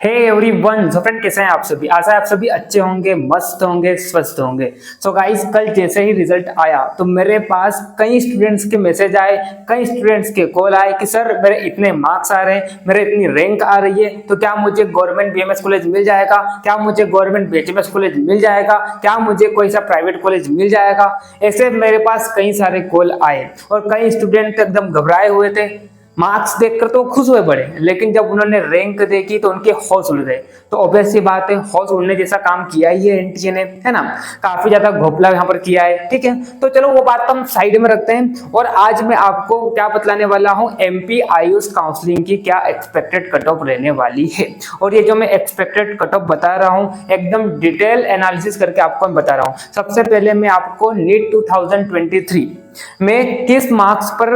Hey everyone, so friend कैसे हैं आप सभी। आशा है आप सभी अच्छे होंगे, मस्त होंगे, स्वस्थ होंगे। सो गाइस, कल जैसे ही रिजल्ट आया तो मेरे पास कई स्टूडेंट्स के मैसेज आए, कई स्टूडेंट्स के कॉल आए कि सर मेरे इतने मार्क्स आ रहे हैं, मेरे इतनी रैंक आ रही है, तो क्या मुझे गवर्नमेंट बीएमएस कॉलेज मिल जाएगा, क्या मुझे गवर्नमेंट बीएचएमएस कॉलेज मिल जाएगा, क्या मुझे कोई सा प्राइवेट कॉलेज मिल जाएगा। ऐसे मेरे पास कई सारे कॉल आए और कई स्टूडेंट एकदम घबराए हुए थे। मार्क्स देखकर तो खुश हुए बड़े, लेकिन जब उन्होंने रैंक देखी तो उनके होश उड़ गए। तो ऑब्वियस सी बात है, होश उड़ने जैसा काम किया ही है एनटीए ने, है ना। काफी ज्यादा घोपला यहाँ पर किया है, ठीक है। तो चलो वो बात तो हम साइड में रखते हैं और आज मैं आपको क्या बतलाने वाला हूँ, एमपी आयुष काउंसलिंग की क्या एक्सपेक्टेड कट ऑफ रहने वाली है। और ये जो मैं एक्सपेक्टेड कट ऑफ बता रहा हूँ एकदम डिटेल एनालिसिस करके आपको मैं बता रहा हूँ। सबसे पहले मैं आपको नीट 2023 में किस मार्क्स पर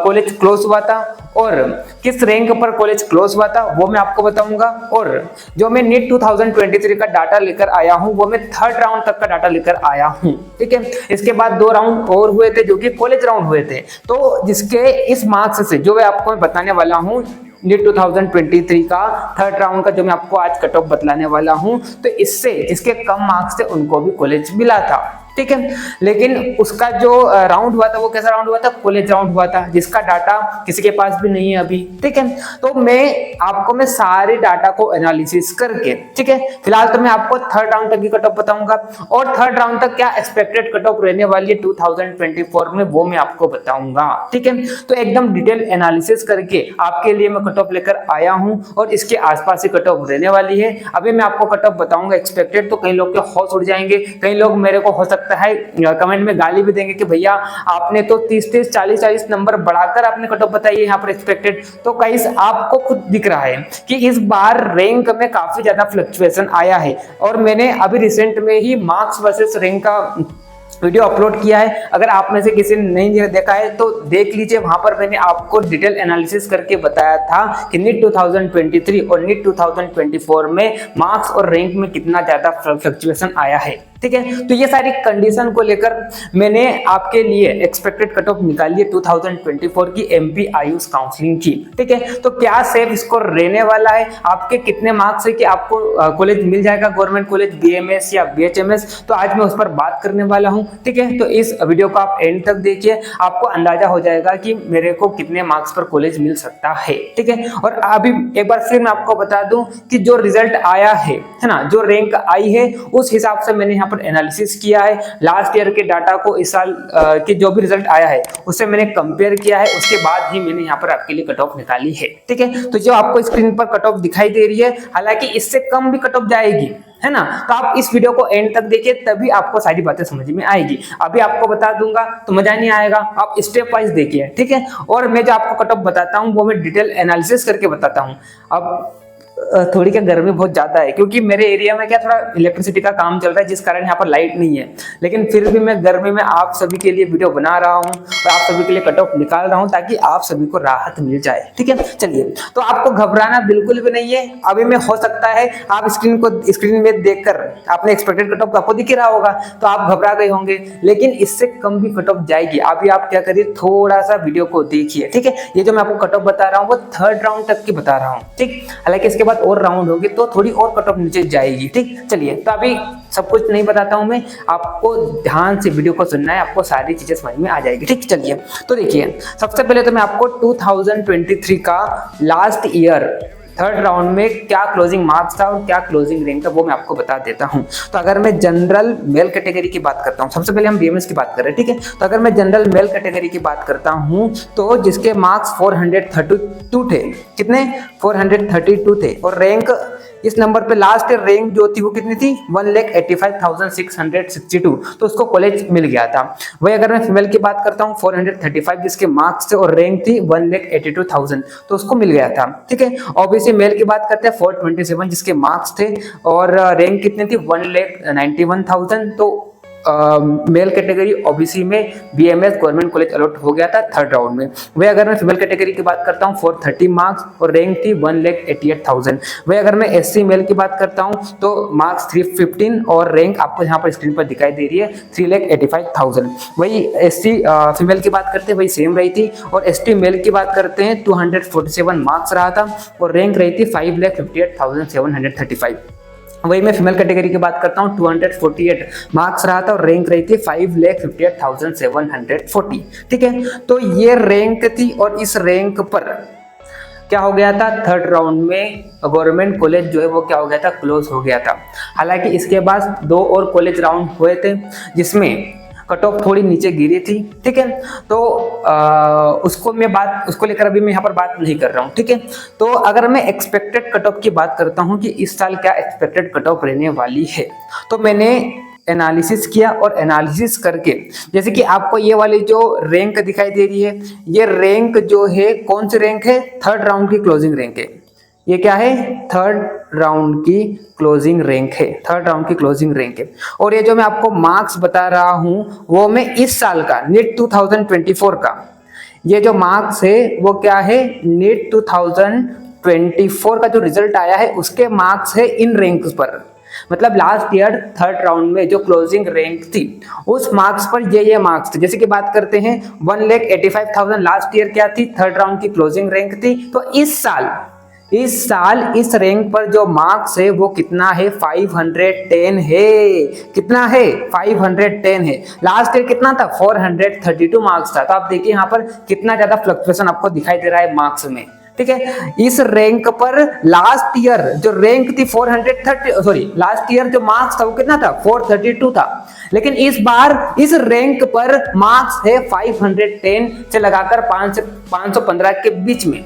कॉलेज क्लोज हुआ था और किस रैंक पर कॉलेज क्लोज हुआ था वो मैं आपको बताऊंगा। और जो मैं नीट 2023 का डाटा लेकर आया हूं वो मैं थर्ड राउंड तक का डाटा लेकर आया हूं, ठीक है। इसके बाद 2 राउंड और हुए थे जो कि कॉलेज राउंड हुए थे। तो जिसके इस मार्क्स से जो मैं आपको बताने वाला हूं, नीट 2023 का थर्ड राउंड का जो मैं आपको आज कट ऑफ बतलाने वाला हूं, तो इससे जिसके कम मार्क्स थे उनको भी कॉलेज मिला था, ठीक है। लेकिन उसका जो राउंड हुआ था वो कैसा राउंड हुआ था, कॉलेज राउंड हुआ था, जिसका डाटा किसी के पास भी नहीं है अभी, ठीक है। तो मैं सारे डाटा को एनालिसिस करके, ठीक है, फिलहाल तो मैं आपको थर्ड राउंड तक की कट ऑफ बताऊंगा और थर्ड राउंड तक क्या एक्सपेक्टेड कट ऑफ रहने वाली है 2024 में वो मैं आपको बताऊंगा, ठीक है। तो एकदम डिटेल एनालिसिस करके आपके लिए मैं कट ऑफ लेकर आया हूं और इसके आसपास ही कट ऑफ रहने वाली है। अभी मैं आपको कट ऑफ बताऊंगा एक्सपेक्टेड, तो कई लोग के होश उड़ जाएंगे, कई लोग मेरे को हो सकता है कमेंट में गाली भी देंगे कि भैया आपने तो 30-30 40-40 नंबर बढ़ाकर आपने कट ऑफ बताई है यहाँ पर एक्सपेक्टेड। तो गाइस आपको खुद दिख रहा है कि इस बार रैंक में काफी ज्यादा फ्लक्चुएशन आया है और मैंने अभी रिसेंट में ही मार्क्स वर्सेस रैंक का वीडियो अपलोड किया है। अगर आप में से किसी ने नहीं देखा है तो देख लीजिए, वहां पर मैंने आपको डिटेल एनालिसिस करके बताया था कि नीट 2023 और नीट 2024 में मार्क्स और रैंक में कितना ज्यादा फ्लक्चुएशन आया है, ठीक है। तो ये सारी कंडीशन को लेकर मैंने आपके लिए एक्सपेक्टेड कट ऑफ निकाली है 2024 की एमपी आयुष काउंसलिंग की, ठीक है। तो क्या सेफ स्कोर रहने वाला है, आपके कितने मार्क्स है कि आपको कॉलेज मिल जाएगा, गवर्नमेंट कॉलेज बीएमएस या बीएचएमएस, तो आज मैं उस पर बात करने वाला हूं, ठीक है। तो इस वीडियो को आप एंड तक देखिए, आपको अंदाजा हो जाएगा कि मेरे को कितने मार्क्स पर कॉलेज मिल सकता है, ठीक है। और अभी एक बार फिर मैं आपको बता दूं कि जो रिजल्ट आया है ना, जो रैंक आई है उस हिसाब से मैंने पर एनालिसिस किया है। लास्ट ईयर के डाटा को इस साल के जो भी रिजल्ट आया है उससे मैंने कंपेयर किया है, उसके बाद ही मैंने यहाँ पर आपके लिए कट ऑफ निकाली है, ठीक है। तो जो आपको स्क्रीन पर कट ऑफ दिखाई दे रही है, हालांकि इससे कम भी कट ऑफ जाएगी, है ना। तो आप इस वीडियो को एंड तक देखिए, तभी आपको सारी बातें समझ में आएगी। अभी आपको बता दूंगा तो मजा नहीं आएगा, आप स्टेप वाइज देखिए, ठीक है। और मैं जो आपको कट ऑफ बताता हूँ वो मैं डिटेल एनालिसिस करके बताता हूँ। अब थोड़ी क्या गर्मी बहुत ज्यादा है क्योंकि मेरे एरिया में क्या थोड़ा इलेक्ट्रिसिटी का काम चल रहा है, जिस कारण यहाँ पर लाइट नहीं है, लेकिन फिर भी मैं गर्मी में आप सभी के लिए वीडियो बना रहा हूँ और आप सभी के लिए कट ऑफ निकाल रहा हूँ ताकि आप सभी को राहत मिल जाए, ठीक है। चलिए, तो आपको घबराना बिल्कुल भी नहीं है। अभी में हो सकता है आप स्क्रीन में देखकर आपने एक्सपेक्टेड कट ऑफ आपको दिख रहा होगा तो आप घबरा गए होंगे, लेकिन इससे कम भी कट ऑफ जाएगी। अभी आप क्या करिए, थोड़ा सा वीडियो को देखिए, ठीक है। ये जो मैं आपको कट ऑफ बता रहा हूँ वो थर्ड राउंड तक की बता रहा हूँ, ठीक। हालांकि इसके बाद और राउंड होगी तो थोड़ी और कट ऑफ नीचे जाएगी, ठीक। चलिए, तो अभी सब कुछ नहीं बताता हूं मैं, आपको ध्यान से वीडियो को सुनना है, आपको सारी चीजें समझ में आ जाएगी, ठीक। चलिए, तो देखिए, सबसे पहले तो मैं आपको 2023 का लास्ट ईयर थर्ड राउंड में क्या क्लोजिंग मार्क्स था और क्या क्लोजिंग रैंक था वो मैं आपको बता देता हूं। तो अगर मैं जनरल मेल कैटेगरी की बात करता हूं, सबसे पहले हम बीएमएस की बात कर रहे हैं, ठीक है। तो अगर मैं जनरल मेल कैटेगरी की बात करता हूं तो जिसके मार्क्स 432 थे, कितने, 432 थे, और रैंक इस नंबर पे लास्ट रैंक जो थी वो कितनी थी, 1,85,662, तो उसको कॉलेज मिल गया था। वही अगर मैं फीमेल की बात करता हूँ 435 जिसके मार्क्स थे और रैंक थी 1,82,000, तो उसको मिल गया था, ठीक है। ऑब्वियसली मेल की बात करते हैं 427 जिसके मार्क्स थे और रैंक कितनी थी, 1,91,000, तो मेल कैटेगरी ओबीसी में बीएमएस गवर्नमेंट कॉलेज अलॉट हो गया था थर्ड राउंड में। वही अगर मैं फीमेल कैटेगरी की बात करता हूँ 430 मार्क्स और रैंक थी 1,88,000। वही अगर मैं एससी मेल की बात करता हूँ तो मार्क्स 315 और रैंक आपको यहाँ पर स्क्रीन पर दिखाई दे रही है 3,85,000। वही एससी फीमेल की बात करते हैं वही सेम रही थी, और एसटी मेल की बात करते हैं 247 मार्क्स रहा था और रैंक रही थी 5,58,735। वही मैं फीमेल कैटेगरी की बात करता हूँ 248 मार्क्स रहा था और रैंक रही थी 5,58,740। ठीक है, तो ये रैंक थी और इस रैंक पर क्या हो गया था, थर्ड राउंड में गवर्नमेंट कॉलेज जो है वो क्या हो गया था, क्लोज हो गया था। हालांकि इसके बाद 2 और कॉलेज राउंड हुए थे जिसमें कट ऑफ थोड़ी नीचे गिरी थी। ठीक है, तो उसको लेकर अभी मैं यहाँ पर बात नहीं कर रहा हूँ। ठीक है, तो अगर मैं एक्सपेक्टेड कट ऑफ की बात करता हूँ कि इस साल क्या एक्सपेक्टेड कट ऑफ रहने वाली है, तो मैंने एनालिसिस किया और एनालिसिस करके जैसे कि आपको ये वाली जो रैंक दिखाई दे रही है, ये रैंक जो है कौन सी रैंक है, थर्ड राउंड की क्लोजिंग रैंक है। ये क्या है, थर्ड राउंड की क्लोजिंग रैंक है, थर्ड राउंड की क्लोजिंग रैंक है। और ये जो मैं आपको मार्क्स बता रहा हूं वो मैं इस साल का नीट 2024 का, ये जो मार्क्स है वो क्या है, नीट 2024 का जो रिजल्ट आया है उसके मार्क्स है इन रैंक्स पर। मतलब लास्ट ईयर थर्ड राउंड में जो क्लोजिंग रैंक थी उस मार्क्स पर ये मार्क्स थे। जैसे कि बात करते हैं 1,85,000 लास्ट ईयर क्या थी, थर्ड राउंड की क्लोजिंग रैंक थी। तो इस साल इस रैंक पर जो मार्क्स है वो कितना है, 510 है। कितना है, 510 है। लास्ट ईयर कितना था, 432 मार्क्स था। तो आप देखिए यहाँ पर कितना ज्यादा फ्लक्चुएशन आपको दिखाई दे रहा है मार्क्स में। ठीक है, इस रैंक पर लास्ट ईयर जो रैंक थी लास्ट ईयर जो मार्क्स था वो कितना था, 432 था। लेकिन इस बार इस रैंक पर मार्क्स है 510 से लगाकर 515 के बीच में।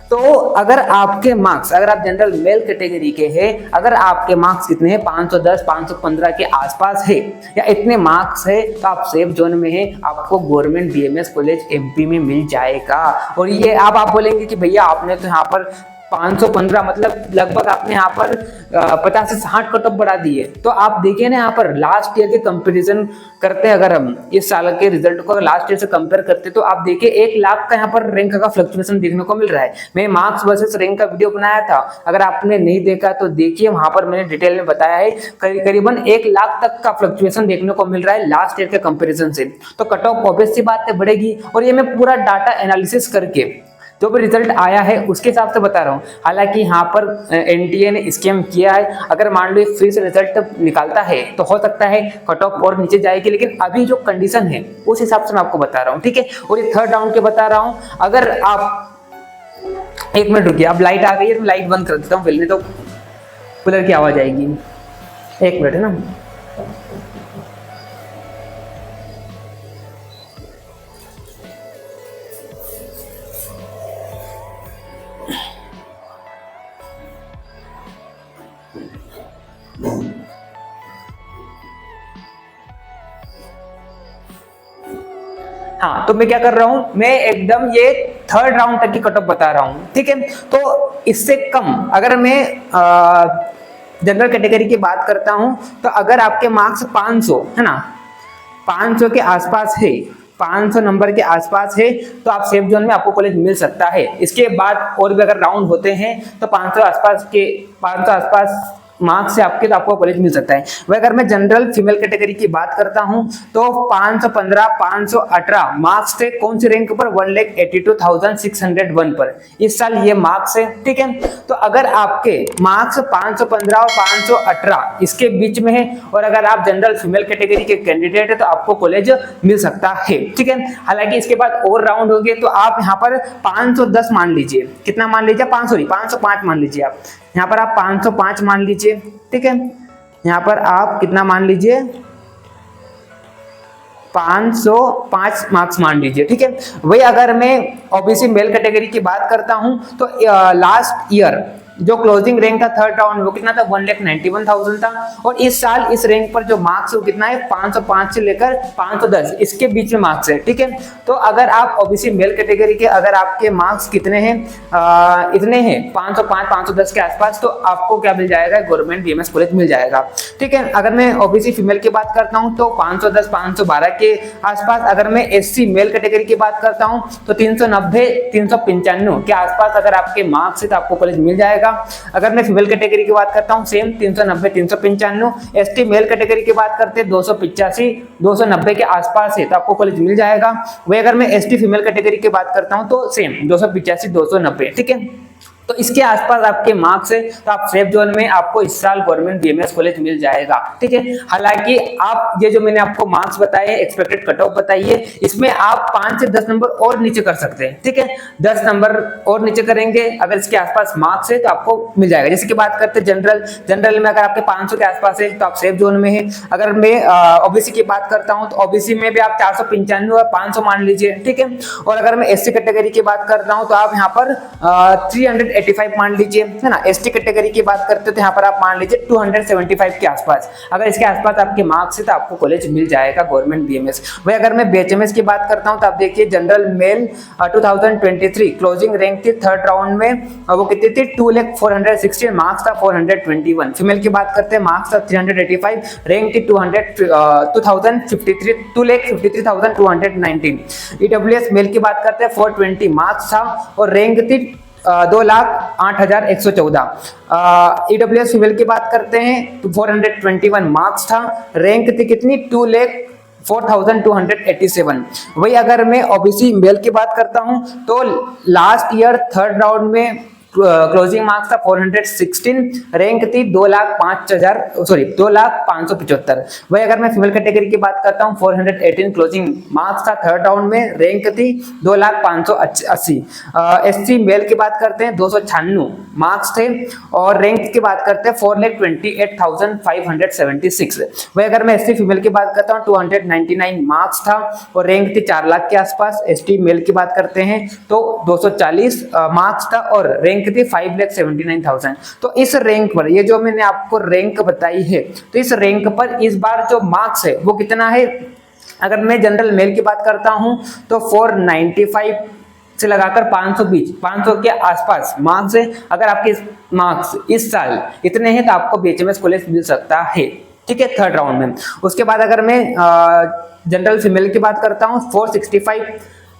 तो अगर आपके मार्क्स, अगर आप जनरल मेल कैटेगरी के हैं, अगर आपके मार्क्स कितने हैं, 510 515 के आसपास है या इतने मार्क्स है, तो आप सेफ जोन में हैं, आपको गवर्नमेंट बीएमएस कॉलेज एमपी में मिल जाएगा। और ये आप बोलेंगे कि भैया आपने तो यहाँ पर 515 मतलब लगभग आपने यहाँ पर 50 से 60 कट ऑफ बढ़ा दिए। तो आप देखिए ना यहाँ पर लास्ट ईयर के कंपैरिजन करते हैं, अगर हम इस साल के रिजल्ट को लास्ट ईयर से कंपेयर करते तो आप देखिए 1 लाख का यहाँ पर रैंक का फ्लक्चुएशन देखने को मिल रहा है। मैं मार्क्स वर्सेस रैंक का वीडियो बनाया था, अगर आपने नहीं देखा तो देखिए, वहां पर मैंने डिटेल में बताया है। करीबन 1 लाख तक का फ्लक्चुएशन देखने को मिल रहा है लास्ट ईयर के कंपेरिजन से। तो कट ऑफ ऑब्वियस सी बात है बढ़ेगी। और ये मैं पूरा डाटा एनालिसिस करके जो भी रिजल्ट आया है उसके हिसाब से बता रहा हूँ। हालांकि यहाँ पर एनटीए ने स्कैम किया है। अगर मान लो फिर से रिजल्ट निकालता है तो हो सकता है कट ऑफ और नीचे जाएगी, लेकिन अभी जो कंडीशन है उस हिसाब से मैं आपको बता रहा हूँ। ठीक है, और ये थर्ड राउंड के बता रहा हूँ। अगर आप 1 मिनट रुकिए, अब लाइट आ गई है तो लाइट बंद कर देता हूँ, पहले तो कूलर की आवाज आएगी। 1 मिनट है ना। हाँ, तो मैं क्या कर रहा हूं, मैं एकदम ये थर्ड राउंड तक की कट ऑफ बता रहा हूं। ठीक है, तो इससे कम अगर मैं जनरल कैटेगरी की बात करता हूं तो अगर आपके मार्क्स 500 है ना, 500 के आसपास है, 500 नंबर के आसपास है, तो आप सेफ जोन में आपको कॉलेज मिल सकता है। इसके बाद और भी अगर राउंड होते हैं तो 500 आसपास मार्क्स से आपको कॉलेज मिल सकता है। वह अगर मैं जनरल फीमेल कैटेगरी की बात करता हूं तो 515 518 मार्क्स थे कौन सी रैंक पर, 1,82,601 पर। इस साल ये मार्क्स है। ठीक है, तो अगर आपके मार्क्स 515 और 518 इसके बीच में है और अगर आप जनरल फीमेल कैटेगरी के कैंडिडेट है तो आपको कॉलेज मिल सकता है। ठीक है, हालांकि इसके बाद और राउंड होंगे तो आप यहाँ पर 510 मान लीजिए, कितना मान लीजिए, 505 मान लीजिए। आप यहाँ पर आप 505 मान लीजिए। ठीक है, यहाँ पर आप कितना मान लीजिए, 505 मार्क्स मान लीजिए। ठीक है, वही अगर मैं ओबीसी मेल कैटेगरी की बात करता हूं तो लास्ट ईयर जो क्लोजिंग रैंक था थर्ड राउंड वो कितना था 1,91,000 था, और इस साल इस रैंक पर जो मार्क्स वो कितना है 505 से लेकर 510 इसके बीच में मार्क्स है। ठीक है, तो अगर आप ओबीसी मेल कैटेगरी के अगर आपके मार्क्स कितने हैं इतने हैं 505 510 के आसपास, तो आपको क्या मिल जाएगा, गवर्नमेंट बीएमएस कॉलेज मिल जाएगा। ठीक है, अगर मैं ओबीसी फीमेल की बात करता हूं तो 510 512 के आसपास, अगर मैं एससी मेल कैटेगरी की बात करता हूं तो 390 395 के आसपास अगर आपके मार्क्स है तो आपको कॉलेज मिल जाएगा। अगर मैं फीमेल कैटेगरी की बात करता हूं सेम 390 395, एसटी मेल कैटेगरी की बात करते हैं 285 290 के आसपास है तो आपको कॉलेज मिल जाएगा। वही अगर मैं एसटी फीमेल कैटेगरी की बात करता हूं तो सेम 285 290। ठीक है, तो इसके आसपास आपके मार्क्स है तो आप सेफ जोन में आपको इस साल गवर्नमेंट बीएमएस कॉलेज मिल जाएगा। ठीक है, हालांकि आप ये जो मैंने आपको मार्क्स बताए एक्सपेक्टेड कट ऑफ बताई है इसमें आप 5 से 10 नंबर और नीचे कर सकते हैं। ठीक है, 10 नंबर और नीचे करेंगे अगर इसके आसपास मार्क्स है तो आपको मिल जाएगा। जैसे कि बात करते हैं जनरल में अगर आपके 500 के आसपास है तो आप सेफ जोन में है। अगर मैं ओबीसी की बात करता हूं तो ओबीसी में भी आप 495 और 500 मान लीजिए। ठीक है, और अगर मैं एससी कैटेगरी की बात करता हूं तो आप यहाँ पर 385 मान लीजिए, है ना। एसटी कैटेगरी की बात करते तो यहाँ पर आप मान लीजिए 275 के आसपास, अगर इसके आसपास आपके मार्क्स है तो आपको कॉलेज मिल जाएगा गवर्नमेंट बीएमएस। वही अगर मैं बीएचएमएस की बात करता हूँ तो आप देखिए जनरल मेल 2023 क्लोजिंग रैंक थी थर्ड राउंड में वो कितनी थी 2,416 मार्क्स था 421। फीमेल की बात करते हैं मार्क्स था 385, रैंक थी 2,53,219। ईडब्ल्यूएस मेल की बात करते हैं 420 मार्क्स था और रैंक थी 2,08,114। ईडब्ल्यूएस फीमेल की बात करते हैं तो 421 मार्क्स था, रैंक थी कितनी 2,04,287। वही अगर मैं ओबीसी मेल की बात करता हूं तो लास्ट ईयर थर्ड राउंड में क्लोजिंग मार्क्स था 416, रैंक थी 2,05,75। वही अगर मैं फीमेल कैटेगरी की बात करता हूँ 418 क्लोजिंग मार्क्स था थर्ड राउंड में, रैंक थी 2,05,80। एससी मेल की बात करते हैं 296 मार्क्स थे और रैंक की बात करते हैं 4,28,576। वही अगर मैं एससी फीमेल की बात करता हूँ 299 मार्क्स था और रैंक थी 4 लाख के आसपास। एसटी मेल की बात करते हैं तो 240 मार्क्स था और रैंक थी 5,79,000। तो इस रैंक पर ये जो मैंने आपको रैंक बताई है तो इस रैंक पर इस बार जो मार्क्स है वो कितना है। अगर मैं जनरल मेल की बात करता हूं तो 495 से लगाकर 500 के आसपास मार्क्स है। अगर आपके मार्क्स इस साल इतने हैं तो आपको बीएचएमएस कॉलेज मिल सकता है। ठीक है, थर्ड राउंड में। उसके बाद अगर मैं जनरल फीमेल की बात करता हूँ 465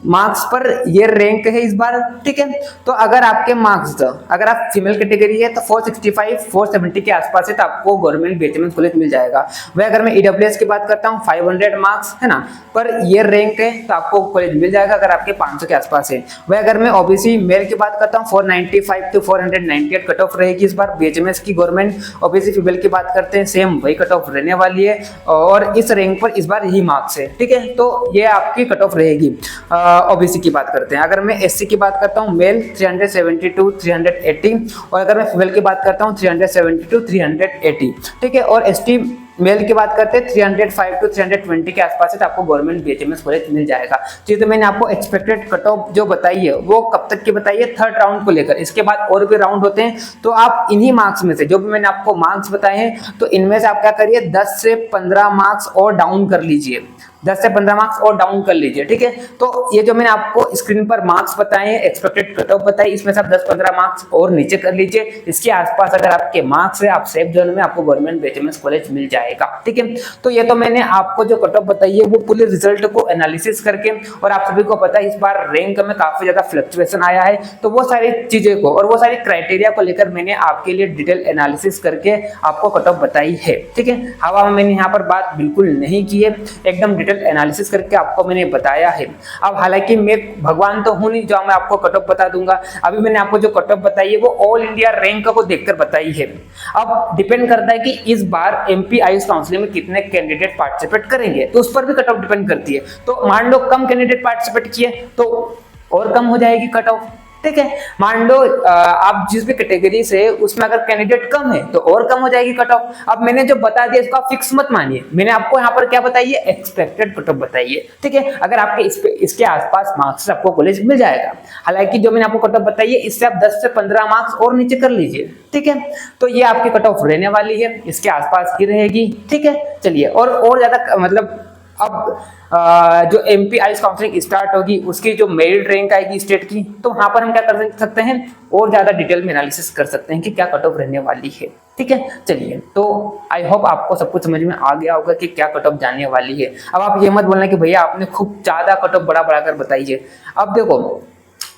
मार्क्स पर ये रैंक है इस बार। ठीक है, तो अगर आपके मार्क्स अगर आप फीमेल कैटेगरी है तो 465 470 के आसपास है तो आपको गवर्नमेंट बीएचएमएस कॉलेज मिल जाएगा। वही अगर मैं ईडब्ल्यूएस की बात करता हूँ 500 मार्क्स है ना पर ये रैंक है तो आपको कॉलेज मिल जाएगा अगर आपके 500 के आसपास है। वही अगर मैं ओबीसी मेल की बात करता हूँ 495 to 498 कट ऑफ रहेगी इस बार बीएचएमएस की गवर्नमेंट। ओबीसी फीमेल की बात करते हैं सेम वही कट ऑफ रहने वाली है और इस रैंक पर इस बार यही मार्क्स है। ठीक है, तो ये आपकी कट ऑफ रहेगी। ओबीसी की बात करते हैं, अगर मैं एससी की बात करता हूं मेल 372 380 और अगर मैं फीमेल की बात करता हूं 372 380। ठीक है, और एसटी मेल की बात करते हैं 305 to 320 के आसपास है तो आपको गवर्नमेंट बीएचएमएस कॉलेज मिल जाएगा। तो मैंने आपको एक्सपेक्टेड कट ऑफ जो बताई है वो कब तक की बताई है थर्ड राउंड को लेकर। इसके बाद और भी राउंड होते हैं तो आप इन्हीं मार्क्स में से जो भी मैंने आपको मार्क्स बताए हैं तो इनमें से आप क्या करिए 10 से 15 मार्क्स और डाउन कर लीजिए, 10 से 15 मार्क्स और डाउन कर लीजिए। ठीक है, तो ये जो मैंने आपको स्क्रीन पर मार्क्स बताए हैं एक्सपेक्टेड कट ऑफ बताई इसमें से आप 10-15 मार्क्स और नीचे कर लीजिए। इसके आसपास अगर आपके मार्क्स है आप सेफ जोन में आपको गवर्नमेंट बीएचएमएस कॉलेज मिल जाएगा। ठीक है, तो ये तो मैंने आपको जो कट ऑफ बताई है वो पूरे रिजल्ट को एनालिसिस करके, और आप सभी को पता है इस बार रैंक में काफी ज्यादा फ्लक्चुएशन आया है तो वो सारी चीजें को और वो सारी क्राइटेरिया को लेकर मैंने आपके लिए डिटेल एनालिसिस करके आपको कट ऑफ बताई है। ठीक है, हवा में मैंने यहाँ पर बात बिल्कुल नहीं की है, एकदम डिटेल एनालिसिस करके आपको मैंने बताया है। अब हालांकि मैं भगवान तो हूं नहीं जो मैं आपको कट ऑफ बता दूंगा, अभी मैंने आपको जो कट ऑफ बताई है वो ऑल इंडिया रैंक को देखकर बताई है। अब डिपेंड करता है कि इस बार एमपी आयुष काउंसिल में कितने कैंडिडेट पार्टिसिपेट करेंगे तो उस पर भी कट ऑफ डिपेंड करती है। तो मान लो कम कैंडिडेट पार्टिसिपेट किए तो और कम हो जाएगी कट ऑफ, ठीक है। मान लो आप जिस भी कैटेगरी से उसमें अगर कैंडिडेट कम है तो और कम हो जाएगी कट ऑफ। अब मैंने जो बता दिया इसको आप फिक्स मत मानिए, मैंने आपको यहाँ पर क्या बताइए, एक्सपेक्टेड कट ऑफ बताइए, ठीक है। अगर आपके इसके आसपास मार्क्स आपको कॉलेज मिल जाएगा। हालांकि जो मैंने आपको कट ऑफ बताई है इससे आप 10 से 15 मार्क्स और नीचे कर लीजिए, ठीक है। तो ये आपकी कट ऑफ रहने वाली है, इसके आसपास की रहेगी, ठीक है। चलिए और ज्यादा मतलब अब जो एमपी आईज काउंसलिंग स्टार्ट होगी उसकी जो मेरिट रैंक आएगी स्टेट की, तो वहां पर हम क्या कर सकते हैं, और ज्यादा डिटेल में एनालिसिस कर सकते हैं कि क्या कट ऑफ रहने वाली है, ठीक है। चलिए, तो आई होप आपको सब कुछ समझ में आ गया होगा कि क्या कट ऑफ जाने वाली है। अब आप ये मत बोलना कि भैया आपने खूब ज्यादा कट ऑफ बड़ा कर बताई है। अब देखो,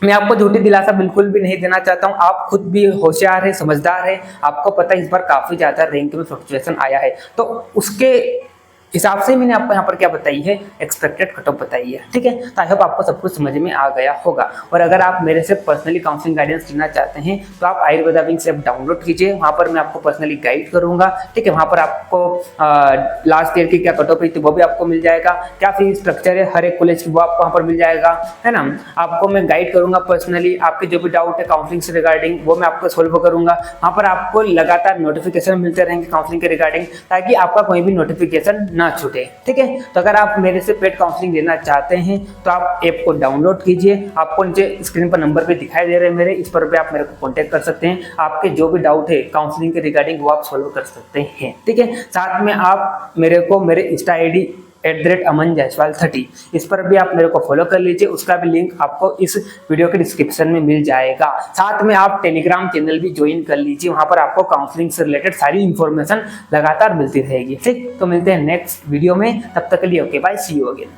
मैं आपको झूठी दिलासा बिल्कुल भी नहीं देना चाहता हूं, आप खुद भी होशियार है, समझदार है, आपको पता है इस बार काफी ज्यादा रैंक में फ्लक्चुएशन आया है, तो उसके हिसाब से मैंने आपको यहाँ पर क्या बताई है, एक्सपेक्टेड कट ऑफ बताई है, ठीक है। तो आई होप आपको सब कुछ समझ में आ गया होगा। और अगर आप मेरे से पर्सनली काउंसलिंग गाइडेंस लेना चाहते हैं तो आप आयुर्वेदा विंग्स ऐप डाउनलोड कीजिए, वहाँ पर मैं आपको पर्सनली गाइड करूंगा, ठीक है। वहाँ पर आपको लास्ट ईयर की क्या कट ऑफ है वो भी आपको मिल जाएगा, क्या फीस स्ट्रक्चर है हर एक कॉलेज की वो आपको वहाँ पर मिल जाएगा, है ना। आपको मैं गाइड करूंगा पर्सनली, आपके जो भी डाउट है काउंसलिंग से रिगार्डिंग वो मैं आपको सोल्व करूंगा। वहाँ पर आपको लगातार नोटिफिकेशन मिलते रहेंगे काउंसलिंग के रिगार्डिंग, ताकि आपका कोई भी नोटिफिकेशन ना छूटे, ठीक है। तो अगर आप मेरे से पेड काउंसलिंग लेना चाहते हैं तो आप ऐप को डाउनलोड कीजिए, आपको नीचे स्क्रीन पर नंबर पे दिखाई दे रहे हैं मेरे, इस पर पे आप मेरे को कांटेक्ट कर सकते हैं, आपके जो भी डाउट है काउंसलिंग के रिगार्डिंग वो आप सॉल्व कर सकते हैं, ठीक है। साथ में आप मेरे को मेरे इंस्टा आईडी @amanjaiswal30 इस पर भी आप मेरे को फॉलो कर लीजिए, उसका भी लिंक आपको इस वीडियो के डिस्क्रिप्शन में मिल जाएगा। साथ में आप टेलीग्राम चैनल भी ज्वाइन कर लीजिए, वहां पर आपको काउंसलिंग से रिलेटेड सारी इंफॉर्मेशन लगातार मिलती रहेगी, ठीक। तो मिलते हैं नेक्स्ट वीडियो में, तब तक के लिए okay bye, see you again.